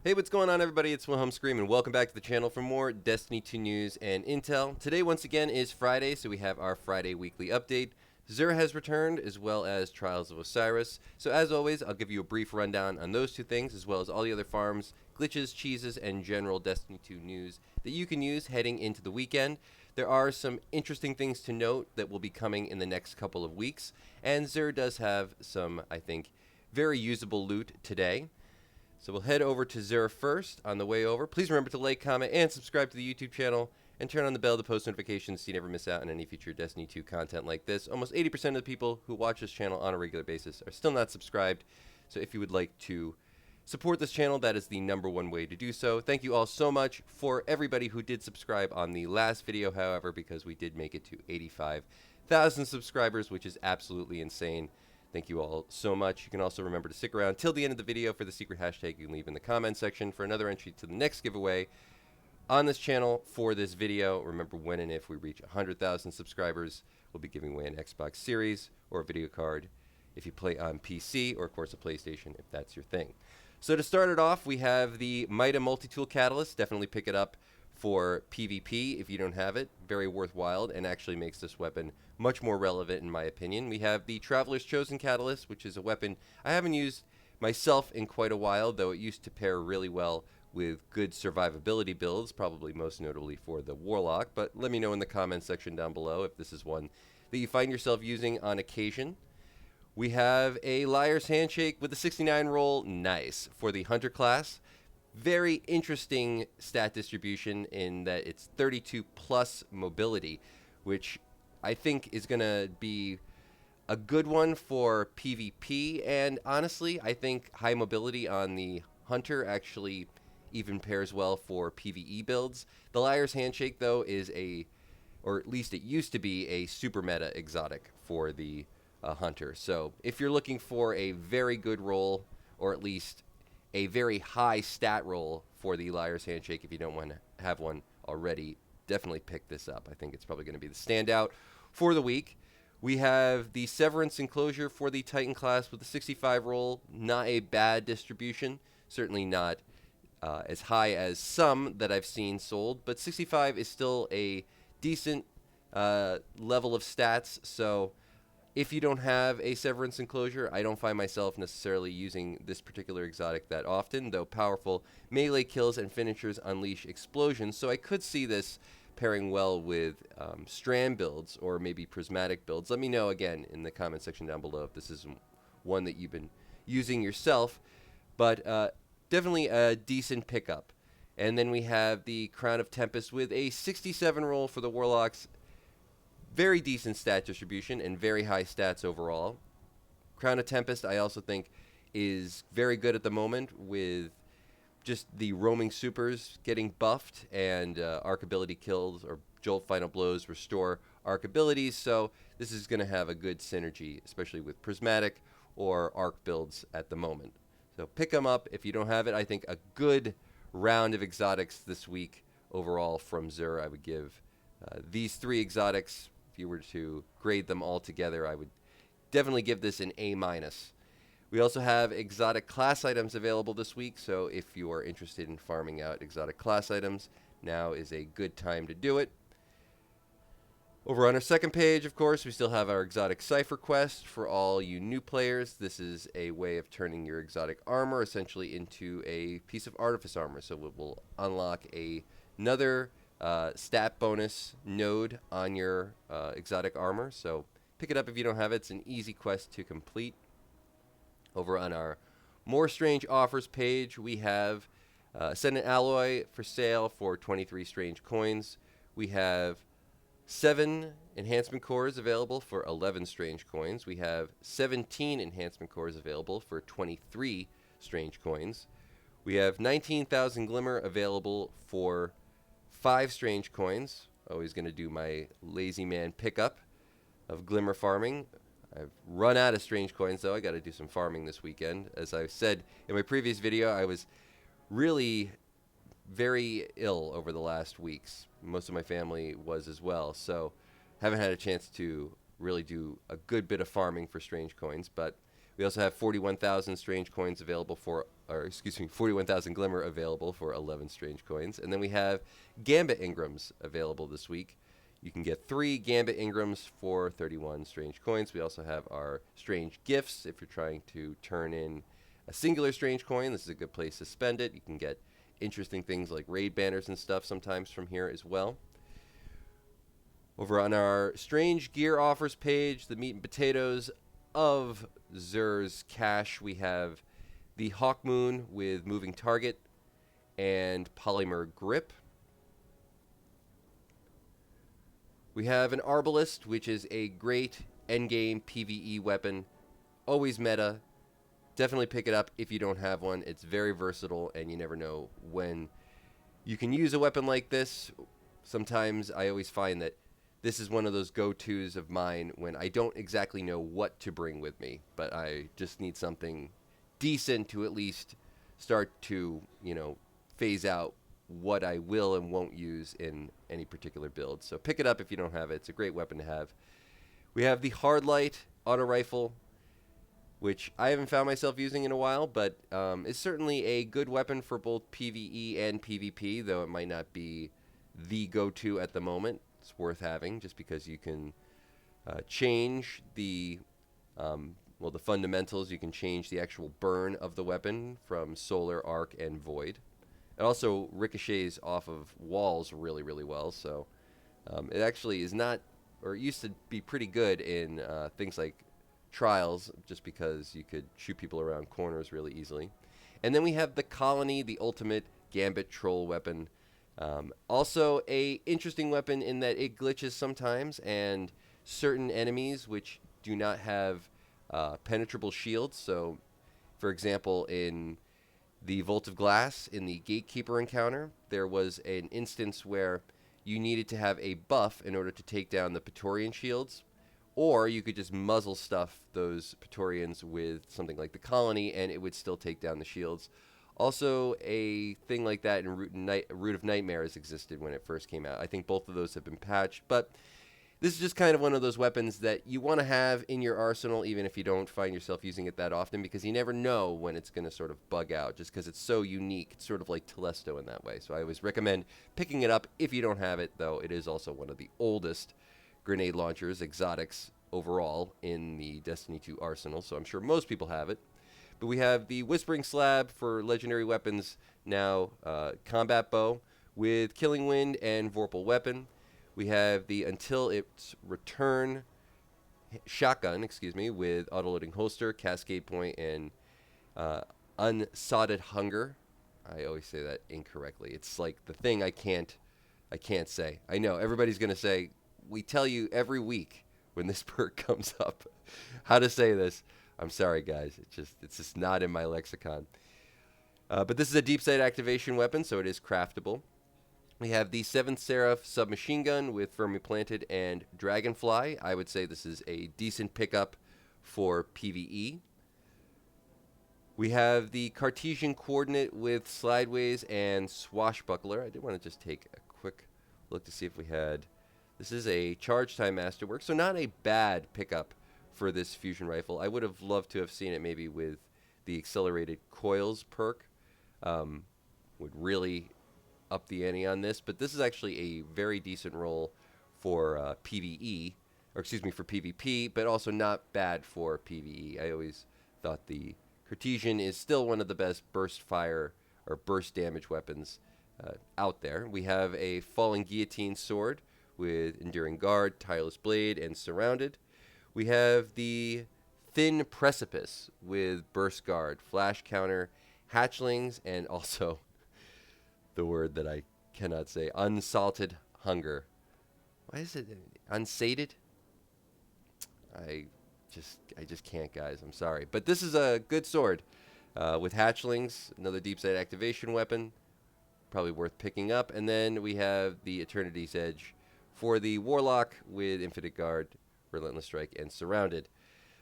Hey, what's going on, everybody? It's Wilhelm Scream, and welcome back to the channel for more Destiny 2 news and intel. Today, once again, is Friday, so we have our Friday weekly update. XUR has returned, as well as Trials of Osiris. So as always, I'll give you a brief rundown on those two things, as well as all the other farms, glitches, cheeses, and general Destiny 2 news that you can use heading into the weekend. There are some interesting things to note that will be coming in the next couple of weeks, and XUR does have some, I think, very usable loot today. So we'll head over to XUR first on the way over. Please remember to like, comment, and subscribe to the YouTube channel, and turn on the bell to post notifications so you never miss out on any future Destiny 2 content like this. Almost 80% of the people who watch this channel on a regular basis are still not subscribed, so if you would like to support this channel, that is the #1 way to do so. Thank you all so much for everybody who did subscribe on the last video, however, because we did make it to 85,000 subscribers, which is absolutely insane. Thank you all so much. You can also remember to stick around till the end of the video for the secret hashtag you can leave in the comment section for another entry to the next giveaway on this channel for this video. Remember, when and if we reach 100,000 subscribers, we'll be giving away an Xbox Series or a video card if you play on PC, or of course a PlayStation if that's your thing. So to start it off, we have the Mida Multi-Tool Catalyst. Definitely pick it up for PvP if you don't have it. Very worthwhile, and actually makes this weapon much more relevant in my opinion. We have the Traveler's Chosen Catalyst, which is a weapon I haven't used myself in quite a while, though it used to pair really well with good survivability builds, probably most notably for the Warlock. But let me know in the comments section down below if this is one that you find yourself using on occasion. We have a Liar's Handshake with a 69 roll, nice, for the Hunter class. Very interesting stat distribution in that it's 32 plus mobility, which I think is going to be a good one for PvP. And honestly, I think high mobility on the Hunter actually even pairs well for PvE builds. The Liar's Handshake, though, is or at least it used to be, a super meta exotic for the Hunter. So if you're looking for a very good roll, or at least a very high stat roll for the Liar's Handshake, if you don't want to have one already, definitely pick this up. I think it's probably going to be the standout for the week. We have the Severance Enclosure for the Titan class with the 65 roll. Not a bad distribution. Certainly not as high as some that I've seen sold, but 65 is still a decent level of stats. So if you don't have a Severance Enclosure, I don't find myself necessarily using this particular exotic that often, though powerful melee kills and finishers unleash explosions, so I could see this pairing well with STRAND builds or maybe prismatic builds. Let me know again in the comment section down below if this is one that you've been using yourself, but definitely a decent pickup. And then we have the Crown of Tempest with a 67 roll for the Warlocks. Very decent stat distribution and very high stats overall. Crown of Tempest, I also think, is very good at the moment with just the roaming supers getting buffed and arc ability kills or jolt final blows restore arc abilities. So this is going to have a good synergy, especially with prismatic or arc builds at the moment. So pick them up if you don't have it. I think a good round of exotics this week overall from XUR. I would give these 3 exotics, if you were to grade them all together, I would definitely give this an A-. We also have exotic class items available this week, so if you are interested in farming out exotic class items, now is a good time to do it. Over on our second page, of course, we still have our exotic cipher quest for all you new players. This is a way of turning your exotic armor essentially into a piece of artifice armor, so it will unlock another stat bonus node on your exotic armor. So pick it up if you don't have it. It's an easy quest to complete. Over on our more strange offers page, we have Ascendant Alloy for sale for 23 strange coins. We have 7 enhancement cores available for 11 strange coins. We have 17 enhancement cores available for 23 strange coins. We have 19,000 glimmer available for 5 strange coins. Always going to do my lazy man pickup of glimmer farming. I've run out of strange coins, though. I got to do some farming this weekend. As I said in my previous video, I was really very ill over the last weeks. Most of my family was as well, so haven't had a chance to really do a good bit of farming for strange coins. But we also have 41,000 strange coins available for or excuse me, 41,000 Glimmer available for 11 Strange Coins. And then we have Gambit Engrams available this week. You can get 3 Gambit Engrams for 31 Strange Coins. We also have our Strange Gifts. If you're trying to turn in a singular Strange Coin, this is a good place to spend it. You can get interesting things like raid banners and stuff sometimes from here as well. Over on our Strange Gear Offers page, the meat and potatoes of XUR'S cache, we have the Hawkmoon with Moving Target and Polymer Grip. We have an Arbalist, which is a great endgame PvE weapon. Always meta. Definitely pick it up if you don't have one. It's very versatile, and you never know when you can use a weapon like this. Sometimes I always find that this is one of those go-tos of mine when I don't exactly know what to bring with me, but I just need something decent to at least start to, phase out what I will and won't use in any particular build. So pick it up if you don't have it. It's a great weapon to have. We have the Hardlight Auto Rifle, which I haven't found myself using in a while, but is certainly a good weapon for both PvE and PvP, though it might not be the go-to at the moment. It's worth having just because you can change the the fundamentals. You can change the actual burn of the weapon from solar, arc, and void. It also ricochets off of walls really, really well. So it actually is not, or it used to be pretty good in things like Trials, just because you could shoot people around corners really easily. And then we have the Colony, the ultimate Gambit troll weapon. Also a interesting weapon in that it glitches sometimes, and certain enemies which do not have penetrable shields. So, for example, in the Vault of Glass, in the Gatekeeper encounter, there was an instance where you needed to have a buff in order to take down the Praetorian shields, or you could just muzzle stuff those Praetorians with something like the Colony, and it would still take down the shields. Also, a thing like that in Root of Nightmares existed when it first came out. I think both of those have been patched, but this is just kind of one of those weapons that you want to have in your arsenal, even if you don't find yourself using it that often, because you never know when it's going to sort of bug out, just because it's so unique. It's sort of like Telesto in that way. So I always recommend picking it up if you don't have it, though it is also one of the oldest grenade launchers, exotics overall, in the Destiny 2 arsenal, so I'm sure most people have it. But we have the Whispering Slab for legendary weapons now, Combat Bow with Killing Wind and Vorpal Weapon. We have the Until Its Return Shotgun, with Autoloading Holster, Cascade Point, and Unsotted Hunger. I always say that incorrectly. It's like the thing I can't say. I know, everybody's going to say, we tell you every week when this perk comes up how to say this. I'm sorry, guys. It's just not in my lexicon. But this is a Deepsight activation weapon, so it is craftable. We have the 7th Seraph submachine gun with Firmly Planted and Dragonfly. I would say this is a decent pickup for PvE. We have the Cartesian Coordinate with Slideways and Swashbuckler. I did want to just take a quick look to see if we had... This is a Charge Time Masterwork, so not a bad pickup for this fusion rifle. I would have loved to have seen it maybe with the Accelerated Coils perk. Would really up the ante on this, but this is actually a very decent roll for PvE, or for PvP, but also not bad for PvE. I always thought the Cartesian is still one of the best burst fire or burst damage weapons out there. We have a Falling Guillotine sword with Enduring Guard, Tireless Blade, and Surrounded. We have the Thin Precipice with Burst Guard, Flash Counter, Hatchlings, and also the word that I cannot say, Unsalted Hunger. Why is it unsated? I just can't, guys. I'm sorry. But this is a good sword with Hatchlings, another Deepsight activation weapon, probably worth picking up. And then we have the Eternity's Edge for the Warlock with Infinite Guard, Relentless Strike, and Surrounded.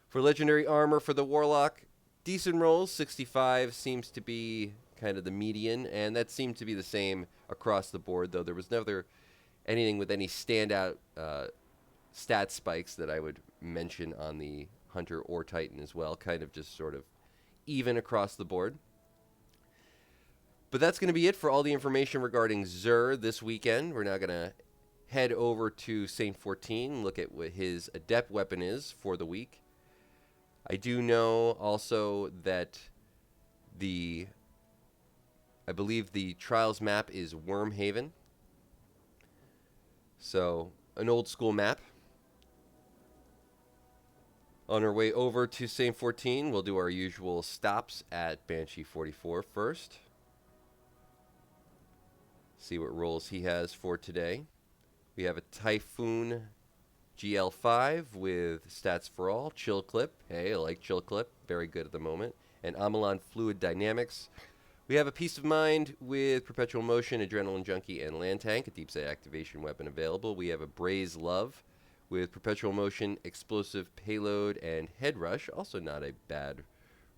For legendary armor for the Warlock, decent rolls. 65 seems to be kind of the median, and that seemed to be the same across the board, though there was never anything with any standout stat spikes that I would mention on the Hunter or Titan as well, kind of just sort of even across the board. But that's going to be it for all the information regarding XUR this weekend. We're now going to head over to Saint 14, look at what his adept weapon is for the week. I do know also that I believe the Trials map is Wormhaven. So, an old school map. On our way over to Saint 14, we'll do our usual stops at Banshee 44 first. See what rolls he has for today. We have a Typhoon GL5 with stats for all, Chill Clip. Hey, I like Chill Clip. Very good at the moment. And Amelon Fluid Dynamics. We have a Peace of Mind with Perpetual Motion, Adrenaline Junkie, and Land Tank, a Deepsight activation weapon available. We have a Braze Love with Perpetual Motion, Explosive Payload, and Head Rush. Also not a bad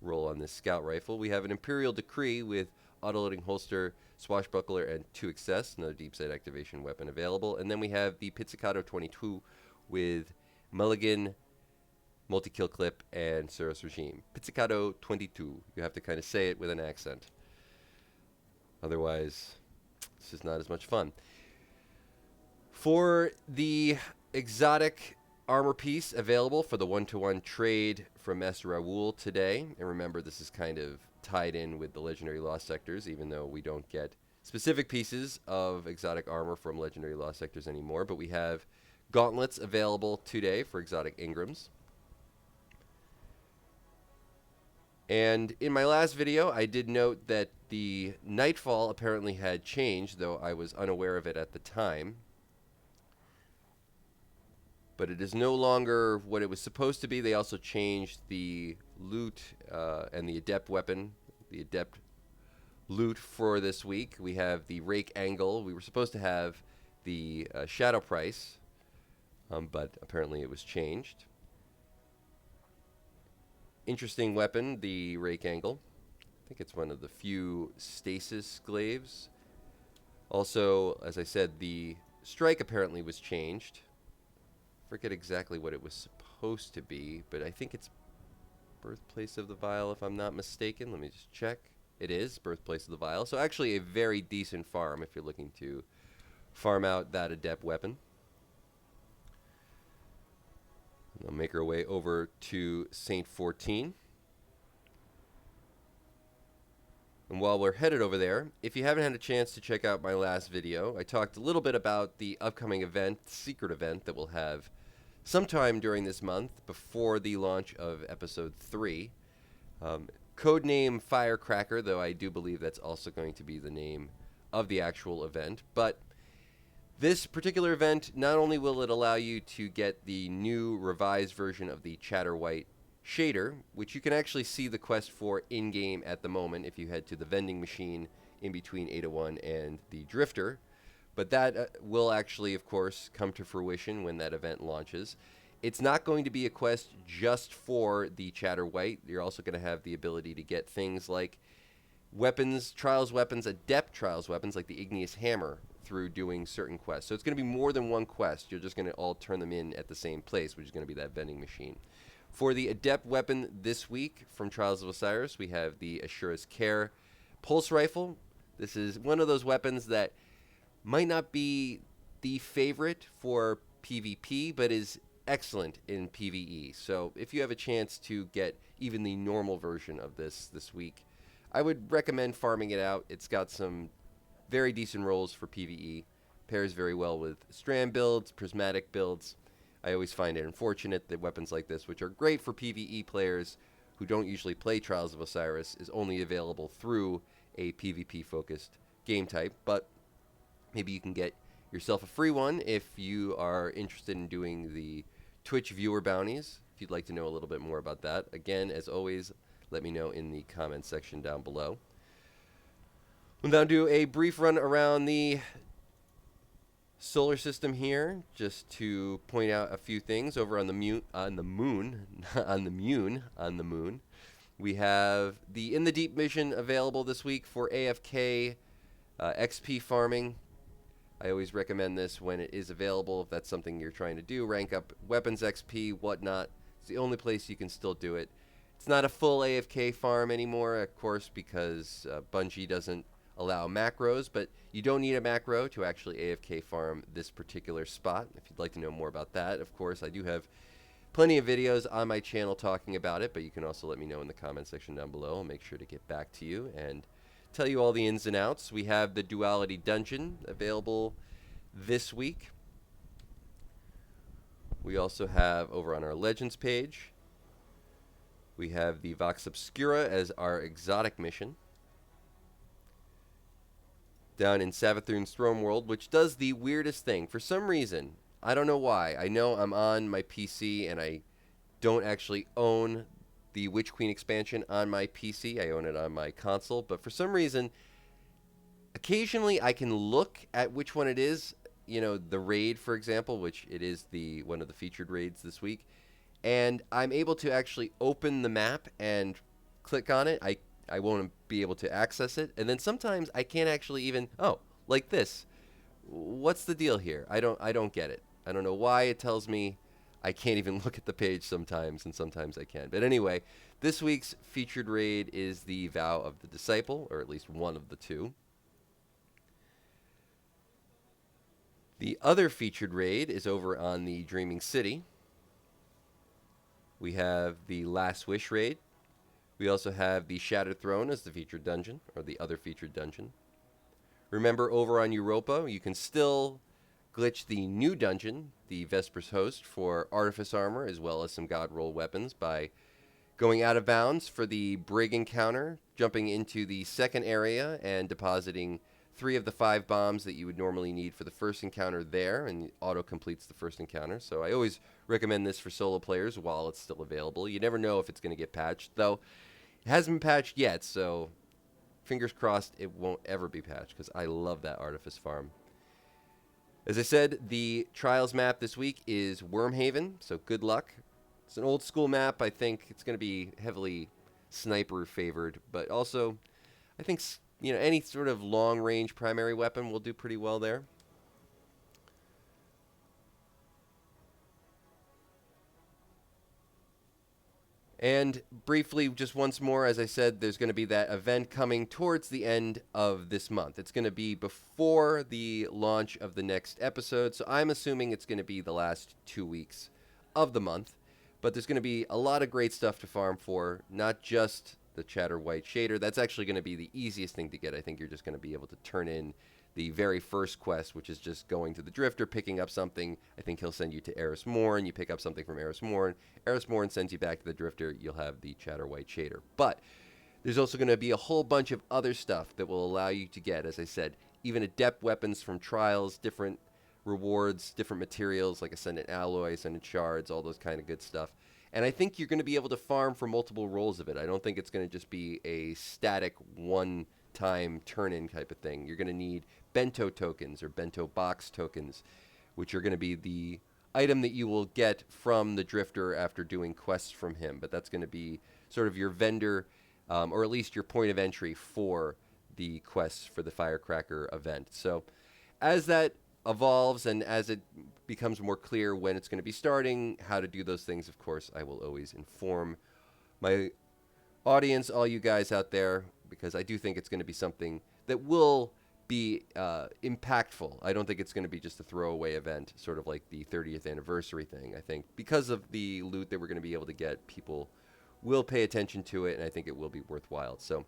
roll on this Scout Rifle. We have an Imperial Decree with Autoloading Holster, Swashbuckler, and 2 Excess, another Deepsight activation weapon available. And then we have the Pizzicato 22 with Mulligan, Multi-Kill Clip, and Suros Regime. Pizzicato 22. You have to kind of say it with an accent. Otherwise, this is not as much fun. For the exotic armor piece available for the 1-to-1 trade from Master Raoul today, and remember this is kind of tied in with the Legendary Lost Sectors, even though we don't get specific pieces of exotic armor from Legendary Lost Sectors anymore, but we have gauntlets available today for exotic Engrams. And in my last video, I did note that the Nightfall apparently had changed, though I was unaware of it at the time. But it is no longer what it was supposed to be. They also changed the loot and the adept weapon, the adept loot for this week. We have the Rake Angle. We were supposed to have the Shadow Price, but apparently it was changed. Interesting weapon, the Rake Angle. I think it's one of the few stasis glaives. Also, as I said, the strike apparently was changed. Forget exactly what it was supposed to be, but I think it's Birthplace of the Vial, if I'm not mistaken. Let me just check. It is Birthplace of the Vial. So actually a very decent farm if you're looking to farm out that adept weapon. We'll make our way over to Saint 14. And while we're headed over there, if you haven't had a chance to check out my last video, I talked a little bit about the upcoming event, secret event that we'll have sometime during this month before the launch of Episode 3. Codename Firecracker, though I do believe that's also going to be the name of the actual event. But this particular event, not only will it allow you to get the new revised version of the Chatterwhite shader, which you can actually see the quest for in-game at the moment if you head to the vending machine in between 801 and the Drifter. But that will actually, of course, come to fruition when that event launches. It's not going to be a quest just for the Chatterwhite. You're also going to have the ability to get things like weapons, trials weapons, adept trials weapons like the Igneous Hammer through doing certain quests. So it's going to be more than one quest. You're just going to all turn them in at the same place, which is going to be that vending machine. For the adept weapon this week from Trials of Osiris, we have the XUR'S Care Pulse Rifle. This is one of those weapons that might not be the favorite for PvP, but is excellent in PvE. So if you have a chance to get even the normal version of this week, I would recommend farming it out. It's got some very decent rolls for PvE. Pairs very well with Strand builds, Prismatic builds. I always find it unfortunate that weapons like this, which are great for PvE players who don't usually play Trials of Osiris, is only available through a PvP-focused game type. But maybe you can get yourself a free one if you are interested in doing the Twitch viewer bounties, if you'd like to know a little bit more about that. Again, as always, let me know in the comments section down below. We'll now do a brief run around the solar system here, just to point out a few things. Over on the moon, we have the In the Deep mission available this week for AFK XP farming. I always recommend this when it is available, if that's something you're trying to do. Rank up weapons XP, whatnot. It's the only place you can still do it. It's not a full AFK farm anymore, of course, because Bungie doesn't allow macros, but you don't need a macro to actually AFK farm this particular spot. If you'd like to know more about that, of course, I do have plenty of videos on my channel talking about it, but you can also let me know in the comment section down below. I'll make sure to get back to you and tell you all the ins and outs. We have the Duality Dungeon available this week. We also have, over on our Legends page, we have the Vox Obscura as our exotic mission down in Savathûn's Throne World, which does the weirdest thing. For some reason, I don't know why. I know I'm on my PC and I don't actually own the Witch Queen expansion on my PC. I own it on my console, but for some reason, occasionally I can look at which one it is. You know, the raid, for example, which it is one of the featured raids this week, and I'm able to actually open the map and click on it. I won't be able to access it, and then sometimes I can't actually even, like this. What's the deal here? I don't get it. I don't know why it tells me I can't even look at the page sometimes, and sometimes I can. But anyway, this week's featured raid is the Vow of the Disciple, or at least one of the two. The other featured raid is over on the Dreaming City. We have the Last Wish raid. We also have the Shattered Throne as the featured dungeon, or the other featured dungeon. Remember, over on Europa, you can still glitch the new dungeon, the VESPER'S Host, for Artifice Armor, as well as some God Roll weapons by going out of bounds for the Brig encounter, jumping into the second area, and depositing 3 of the 5 bombs that you would normally need for the first encounter there, and auto-completes the first encounter. So I always recommend this for solo players while it's still available. You never know if it's going to get patched, though it hasn't been patched yet, so fingers crossed it won't ever be patched, because I love that Artifice farm. As I said, the Trials map this week is Wormhaven, so good luck. It's an old school map. I think it's going to be heavily sniper favored, but also I think, you know, any sort of long-range primary weapon will do pretty well there. And briefly, just once more, as I said, there's going to be that event coming towards the end of this month. It's going to be before the launch of the next episode, so I'm assuming it's going to be the last 2 weeks of the month. But there's going to be a lot of great stuff to farm for, not just the Chatterwhite shader. That's actually going to be the easiest thing to get. I think you're just going to be able to turn in the very first quest, which is just going to the Drifter, picking up something. I think he'll send you to Eris Morn. You pick up something from Eris Morn. Eris Morn sends you back to the Drifter. You'll have the Chatterwhite shader. But there's also going to be a whole bunch of other stuff that will allow you to get, as I said, even adept weapons from Trials, different rewards, different materials like Ascendant Alloy, Ascendant Shards, all those kind of good stuff. And I think you're going to be able to farm for multiple rolls of it. I don't think it's going to just be a static one-time turn-in type of thing. You're going to need bento tokens or bento box tokens, which are going to be the item that you will get from the Drifter after doing quests from him. But that's going to be sort of your vendor, or at least your point of entry for the quests for the Firecracker event. So as that evolves and as it becomes more clear when it's going to be starting, how to do those things, of course, I will always inform my audience, all you guys out there, because I do think it's going to be something that will be impactful. I don't think it's going to be just a throwaway event, sort of like the 30th anniversary thing. I think because of the loot that we're going to be able to get, people will pay attention to it, and I think it will be worthwhile. So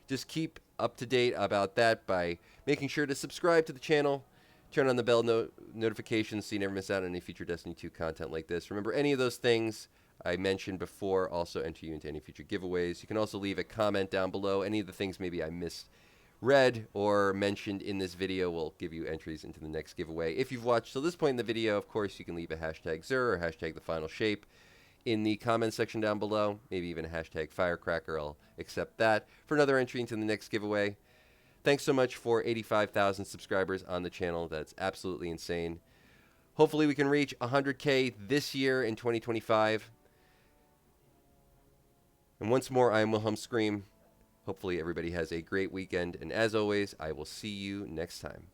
just keep up to date about that by making sure to subscribe to the channel, turn on the bell notifications so you never miss out on any future Destiny 2 content like this. Remember, any of those things I mentioned before also enter you into any future giveaways. You can also leave a comment down below. Any of the things maybe I misread or mentioned in this video will give you entries into the next giveaway. If you've watched till this point in the video, of course, you can leave a hashtag XUR or hashtag the final shape in the comment section down below. Maybe even a hashtag Firecracker. I'll accept that for another entry into the next giveaway. Thanks so much for 85,000 subscribers on the channel. That's absolutely insane. Hopefully we can reach 100K this year in 2025. And once more, I am Wilhelm Scream. Hopefully everybody has a great weekend. And as always, I will see you next time.